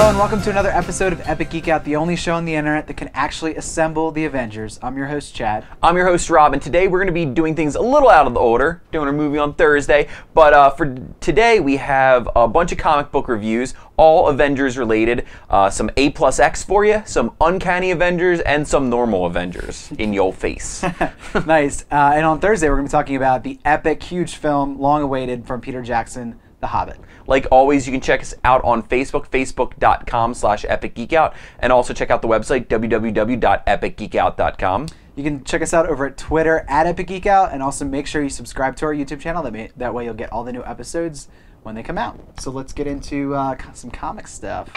Hello and welcome to another episode of Epic Geek Out, the only show on the internet that can actually assemble the Avengers. I'm your host, Chad. I'm your host, Rob, and today we're going to be doing things a little out of the order, doing our movie on Thursday, but for today we have a bunch of comic book reviews, all Avengers related, some A+X for you, some Uncanny Avengers, and some normal Avengers in your face. Nice. And on Thursday we're going to be talking about the epic, huge film, long awaited, from Peter Jackson, The Hobbit. Like always, you can check us out on Facebook, facebook.com/epicgeekout, and also check out the website, www.epicgeekout.com. You can check us out over at Twitter @EpicGeekOut, and also make sure you subscribe to our YouTube channel. That way you'll get all the new episodes when they come out. So let's get into some comic stuff.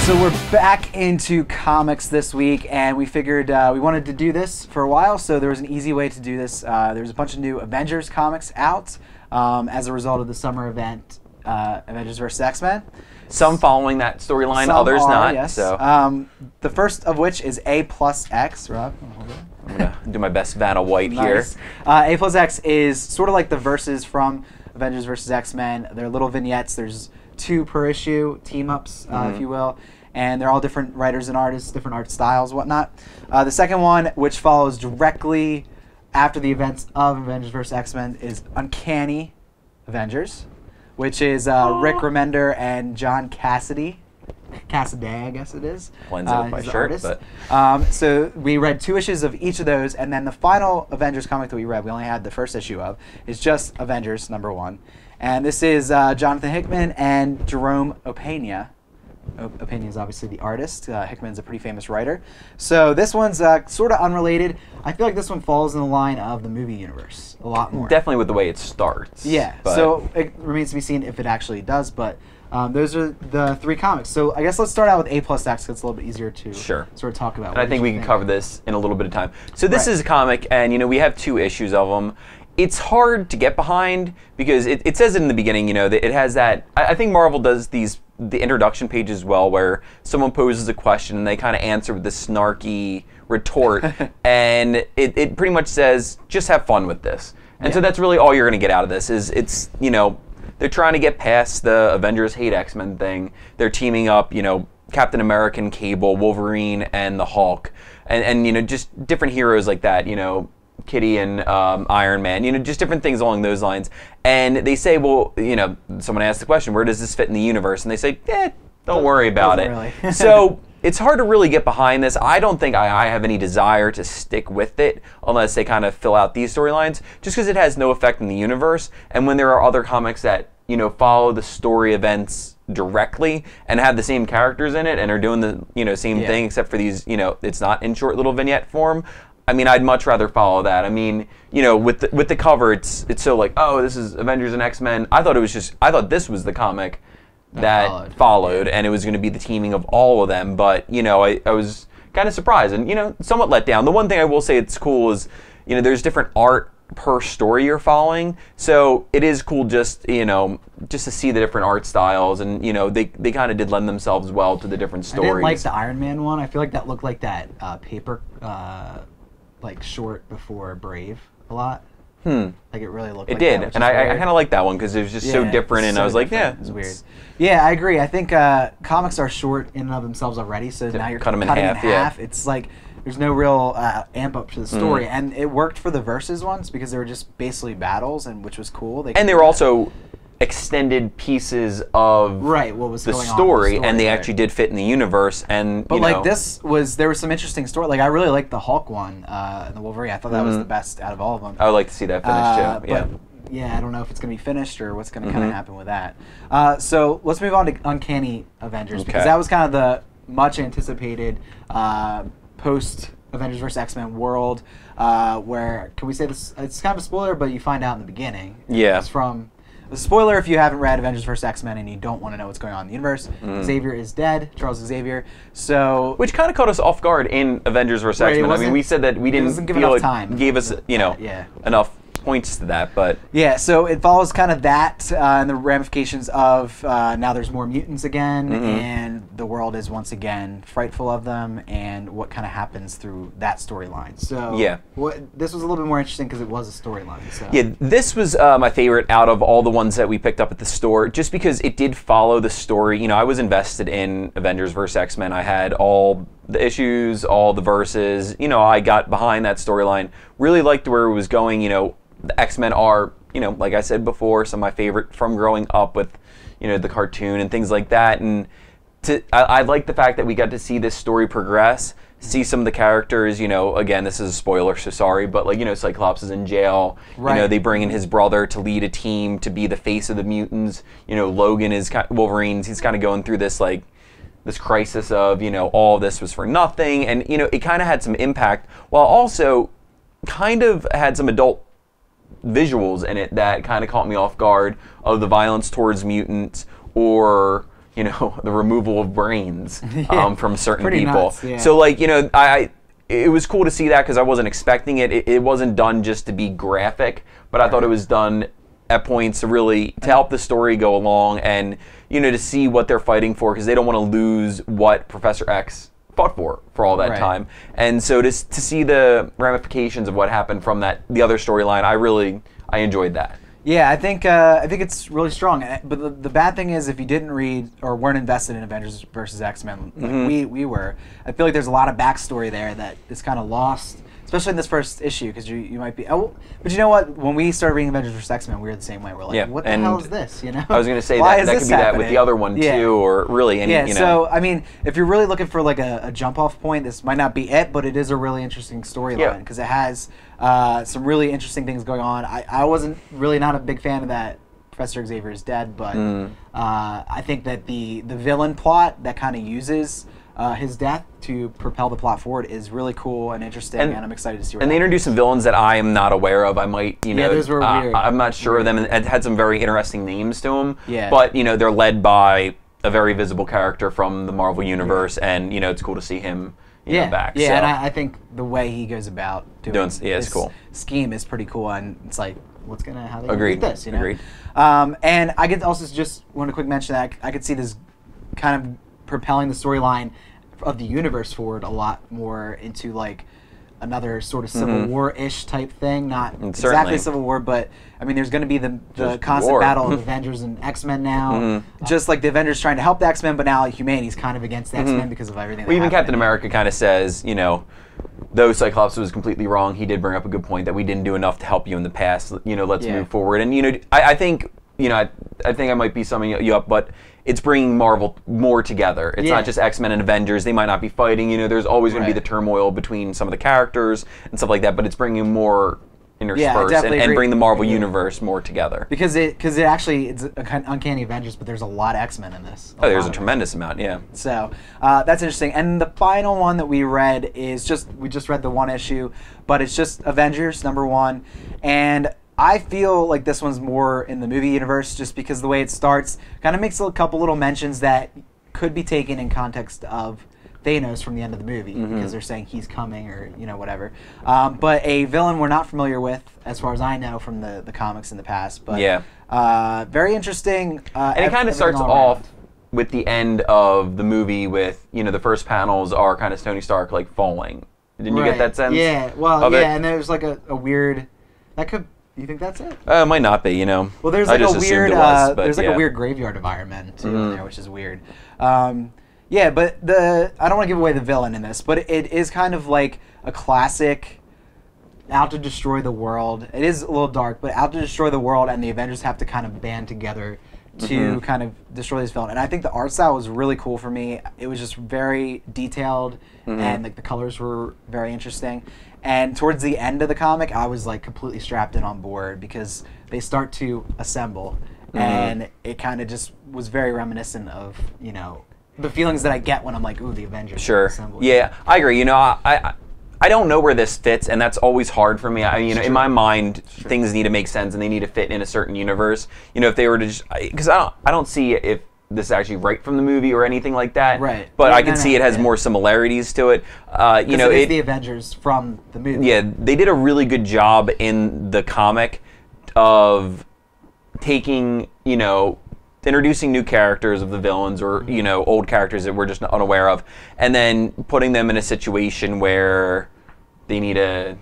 So we're back into comics this week, and we figured we wanted to do this for a while, so there was an easy way to do this. There's a bunch of new Avengers comics out as a result of the summer event, Avengers vs. X-Men. Some following that storyline, others not. Yes. So. The first of which is A+X. Rob, hold on. I'm going to do my best Vanna White here. A+X is sort of like the verses from Avengers vs. X-Men. They're little vignettes. There's 2 per issue, team-ups, if you will. And they're all different writers and artists, different art styles, whatnot. The second one, which follows directly after the events of Avengers vs. X-Men, is Uncanny Avengers, which is Rick Remender and John Cassidy, I guess it is. Blends up my shirt, but... So we read 2 issues of each of those, and then the final Avengers comic that we read, we only had the first issue of, is just Avengers #1. And this is Jonathan Hickman and Jerome Opeña. Opeña is obviously the artist. Hickman's a pretty famous writer. So this one's sort of unrelated. I feel like this one falls in the line of the movie universe a lot more. Definitely with the way it starts. Yeah, so it remains to be seen if it actually does, but those are the 3 comics. So I guess let's start out with A+X, because it's a little bit easier to sort of talk about. And I think we can cover this in a little bit of time. So this is a comic, and we have 2 issues of them. It's hard to get behind because it says it in the beginning, that it has that. I think Marvel does the introduction pages well, where someone poses a question and they kind of answer with this snarky retort, and it pretty much says, just have fun with this. And so that's really all you're going to get out of this. It's they're trying to get past the Avengers hate X-Men thing. They're teaming up, Captain America, Cable, Wolverine, and the Hulk, and just different heroes like that, Kitty and Iron Man, just different things along those lines. And they say, well, someone asks the question, where does this fit in the universe? And they say, don't worry about it. Really. So it's hard to really get behind this. I don't think I have any desire to stick with it unless they kind of fill out these storylines, just because it has no effect in the universe. And when there are other comics that, follow the story events directly and have the same characters in it and are doing the, same thing, except for these, it's not in short little vignette form. I mean, I'd much rather follow that. I mean, with the cover, it's so like, oh, this is Avengers and X-Men. I thought this was the comic that followed, and it was going to be the teaming of all of them. But I was kind of surprised and somewhat let down. The one thing I will say it's cool is there's different art per story you're following, so it is cool just to see the different art styles, and they kind of did lend themselves well to the different stories. I didn't like the Iron Man one. I feel like that looked like that paper. Like short before Brave a lot. Like it really looked like did, that, and I kind of like that one because it was just so different, and so I was like, it was weird. Yeah, I agree. I think comics are short in and of themselves already, so now you're cutting them in half. It's like there's no real amp up to the story, and it worked for the Versus ones because they were just basically battles, and which was cool. And they were also extended pieces of what was the story, and they actually did fit in the universe. And but like this there was some interesting story. Like I really liked the Hulk one and the Wolverine. I thought that was the best out of all of them. I would like to see that finished too. But I don't know if it's going to be finished or what's going to kind of happen with that. So let's move on to Uncanny Avengers, because that was kind of the much anticipated post Avengers vs. X-Men world, where, can we say this? It's kind of a spoiler, but you find out in the beginning. Yeah. It's from a spoiler if you haven't read Avengers vs. X-Men and you don't want to know what's going on in the universe. Xavier is dead, Charles Xavier. So, which kind of caught us off guard in Avengers vs. X-Men. I mean, we said that we didn't feel it gave us enough points to that, but yeah, so it follows kind of that and the ramifications of now there's more mutants again, and the world is once again frightful of them, and what kind of happens through that storyline. So yeah, this was a little bit more interesting because it was a storyline. So. Yeah, this was my favorite out of all the ones that we picked up at the store, just because it did follow the story. You know, I was invested in Avengers vs. X-Men. I had all the issues, all the verses. You know, I got behind that storyline. Really liked where it was going. You know, the X-Men are, you know, like I said before, some of my favorite from growing up with, you know, the cartoon and things like that. And I like the fact that we got to see this story progress, see some of the characters, you know, again, this is a spoiler, so sorry, but like, you know, Cyclops is in jail. Right. You know, they bring in his brother to lead a team, to be the face of the mutants. You know, Logan is Wolverine's, he's kind of going through this, like, this crisis of, you know, all of this was for nothing. And, you know, it kind of had some impact, while also kind of had some adult visuals in it that kind of caught me off guard, of the violence towards mutants, or, you know, the removal of brains from certain people. Nuts, yeah. So, like, you know, it was cool to see that because I wasn't expecting it. It wasn't done just to be graphic, but I thought it was done at points to really to help the story go along, and, you know, to see what they're fighting for, because they don't want to lose what Professor X fought for all that time. And so to see the ramifications of what happened from the other storyline, I enjoyed that. Yeah, I think it's really strong. But the bad thing is, if you didn't read or weren't invested in Avengers versus X-Men, like we were, I feel like there's a lot of backstory there that is kind of lost, especially in this first issue, because you might be. Oh, but you know what? When we started reading Avengers vs. X-Men, we were the same way. We're like, what the hell is this? You know? I was going to say that could be that with the other one too, or really any. Yeah. You know. So I mean, if you're really looking for like a jump-off point, this might not be it, but it is a really interesting storyline because it has some really interesting things going on. I wasn't really not a big fan of that Professor Xavier is dead, but I think that the villain plot that kind of uses his death to propel the plot forward is really cool and interesting, and I'm excited to see. And they introduced some villains that I am not aware of. I might, you know, those were weird. I'm not sure of them, and it had some very interesting names to them. Yeah. But, you know, they're led by a very visible character from the Marvel universe, and, you know, it's cool to see him. You know, back. Yeah, so. and I think the way he goes about doing it's cool. Scheme is pretty cool, and it's like, how they Agreed. do this, you know? Agreed. And I could also just want to quick mention that I could see this kind of propelling the storyline of the universe forward a lot more into like another sort of Civil War-ish type thing. Not exactly Civil War, but I mean, there's going to be the constant battle of Avengers and X-Men now. Just like the Avengers trying to help the X-Men, but now like, humanity's kind of against the X-Men because of everything. Well, even Captain America kind of says, you know, though Cyclops was completely wrong, he did bring up a good point that we didn't do enough to help you in the past. You know, let's move forward. And, you know, I think, you know, I think I might be summing you up, but it's bringing Marvel more together. It's not just X-Men and Avengers. They might not be fighting. You know, there's always going to be the turmoil between some of the characters and stuff like that, but it's bringing more interspersed and bring the Marvel universe more together. Because it's an Uncanny Avengers, but there's a lot of X-Men in this. There's a tremendous amount, yeah. So that's interesting. And the final one that we read is we just read the one issue, but it's just Avengers #1, and I feel like this one's more in the movie universe just because the way it starts kind of makes a couple little mentions that could be taken in context of Thanos from the end of the movie because they're saying he's coming or, you know, whatever. But a villain we're not familiar with, as far as I know, from the comics in the past. But very interesting. And it kind of starts off with the end of the movie with, you know, the first panels are kind of Tony Stark, like, falling. Didn't you get that sense? Yeah, well, and there's like a weird... That could... You think that's it? It might not be, you know. Well, there's like a weird, a weird graveyard environment too in there, which is weird. Yeah, but I don't want to give away the villain in this, but it is kind of like a classic out to destroy the world. It is a little dark, but out to destroy the world, and the Avengers have to kind of band together to kind of destroy this villain. And I think the art style was really cool for me. It was just very detailed, and like the colors were very interesting. And towards the end of the comic, I was like completely strapped in on board because they start to assemble, and it kind of just was very reminiscent of, you know, the feelings that I get when I'm like, ooh, the Avengers. Sure. Assembled. Yeah, I agree. You know, I don't know where this fits, and that's always hard for me. You know, in my mind, things need to make sense and they need to fit in a certain universe. You know, if they were to just, because I don't see if this is actually right from the movie or anything like that. Right. But Yeah, I can see it has more similarities to it. You know, it is the Avengers from the movie. Yeah, they did a really good job in the comic of taking, you know, introducing new characters of the villains or, you know, old characters that we're just unaware of, and then putting them in a situation where they need to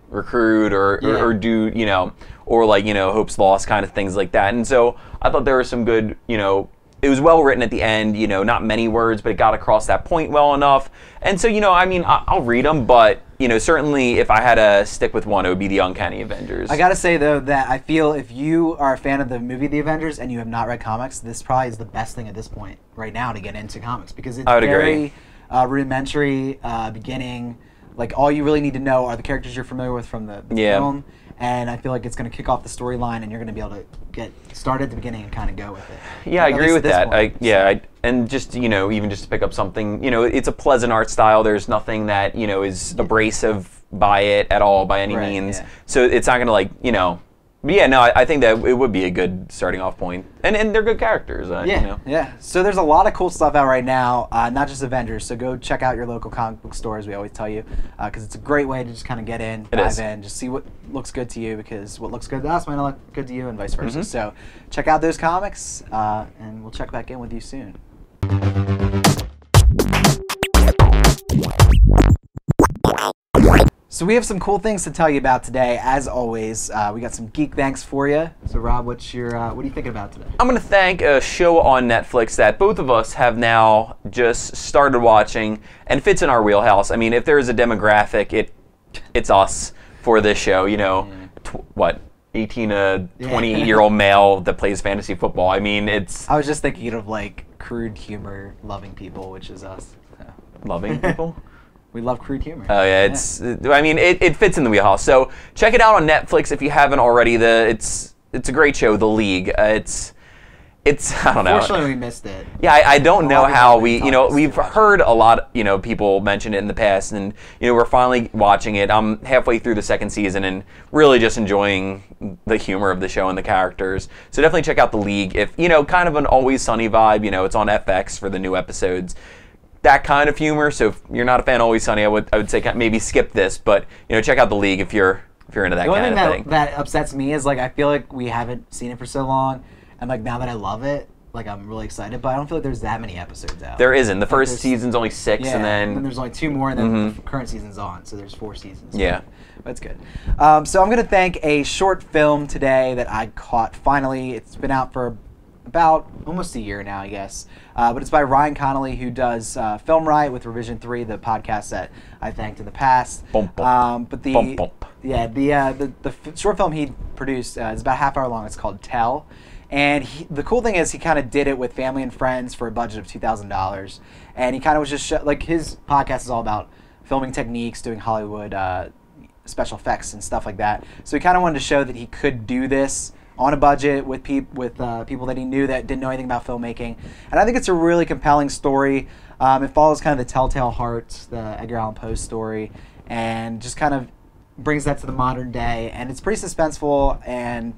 recruit or do, you know, or like, you know, hopes lost kind of things like that. And so I thought there were some good, you know, it was well written at the end, you know, not many words, but it got across that point well enough. And so, you know, I mean, I'll read them, but, you know, certainly if I had to stick with one, it would be the Uncanny Avengers. I gotta say, though, that I feel if you are a fan of the movie The Avengers and you have not read comics, this probably is the best thing at this point right now to get into comics, because it's very rudimentary, beginning. Like, all you really need to know are the characters you're familiar with from the film, and I feel like it's going to kick off the storyline, and you're going to be able to get started at the beginning and kind of go with it. Yeah, I agree with that. And just, you know, even just to pick up something, you know, it's a pleasant art style. There's nothing that, you know, is abrasive by it at all by any means. Yeah. So it's not going to, like, you know. But yeah, no, I think that it would be a good starting off point. And they're good characters. You know? Yeah. So there's a lot of cool stuff out right now, not just Avengers. So go check out your local comic book stores, we always tell you, because it's a great way to just kind of get in, dive in, just see what looks good to you, because what looks good to us might not look good to you and vice versa. So check out those comics, and we'll check back in with you soon. So we have some cool things to tell you about today. As always, we got some geek thanks for you. So Rob, what are you thinking about today? I'm going to thank a show on Netflix that both of us have now just started watching and fits in our wheelhouse. I mean, if there is a demographic, it's us for this show. You know, 18 to 20-year-old male that plays fantasy football. I mean, it's... I was just thinking of, like, crude humor loving people, which is us. So. Loving people? We love crude humor. Oh yeah, I mean, it fits in the wheelhouse. So check it out on Netflix if you haven't already. It's a great show, The League. It's I don't know. Unfortunately, we missed it. Yeah, I don't know how we've heard a lot, you know, people mention it in the past, and you know, we're finally watching it. I'm halfway through the second season and really just enjoying the humor of the show and the characters. So definitely check out The League if, you know, kind of an Always Sunny vibe. You know, it's on FX for the new episodes. That kind of humor. So if you're not a fan of Always Sunny, I would say maybe skip this, but you know, check out The League if you're into that kind of thing. The only thing that upsets me is, like, I feel like we haven't seen it for so long, and like now that I love it, like I'm really excited, but I don't feel like there's that many episodes out. There isn't. The first season's only 6, and then there's only 2 more, and then the current season's on, so there's 4 seasons. Yeah. That's good. So I'm going to thank a short film today that I caught finally. It's been out for about almost a year now, I guess. But it's by Ryan Connolly, who does Film Right with Revision 3, the podcast that I thanked in the past. Bump, bump. But the bump, bump. Yeah, the short film he produced is about a half hour long. It's called Tell. And the cool thing is he kind of did it with family and friends for a budget of $2,000. And he kind of was just, like, his podcast is all about filming techniques, doing Hollywood special effects and stuff like that. So he kind of wanted to show that he could do this on a budget with people that he knew that didn't know anything about filmmaking. And I think it's a really compelling story. It follows kind of the Telltale Heart, the Edgar Allan Poe story, and just kind of brings that to the modern day. And it's pretty suspenseful, and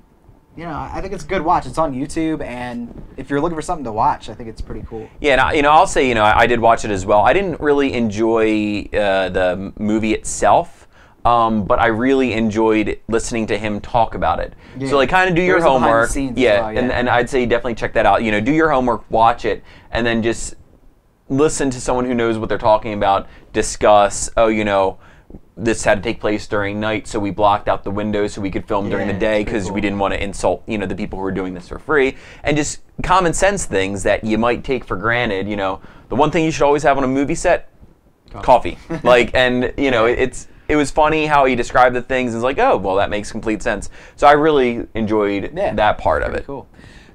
you know, I think it's a good watch. It's on YouTube, and if you're looking for something to watch, I think it's pretty cool. Yeah, and I'll say, I did watch it as well. I didn't really enjoy the movie itself, but I really enjoyed listening to him talk about it. Yeah. So, like, kind of do your homework. Yeah, and I'd say definitely check that out. Do your homework, watch it, and then just listen to someone who knows what they're talking about discuss, this had to take place during night, so we blocked out the windows so we could film during the day because we didn't want to insult, the people who were doing this for free. And just common sense things that you might take for granted. The one thing you should always have on a movie set, coffee. It was funny how he described the things. It's like, oh, well, that makes complete sense. So I really enjoyed that part of it. Cool.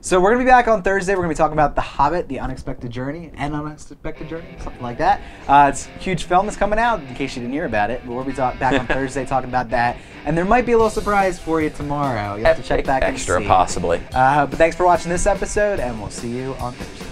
So we're going to be back on Thursday. We're going to be talking about The Hobbit, The Unexpected Journey, something like that. It's a huge film that's coming out, in case you didn't hear about it. But we'll be back on Thursday talking about that. And there might be a little surprise for you tomorrow. You'll have to check back and see. Extra, possibly. But thanks for watching this episode, and we'll see you on Thursday.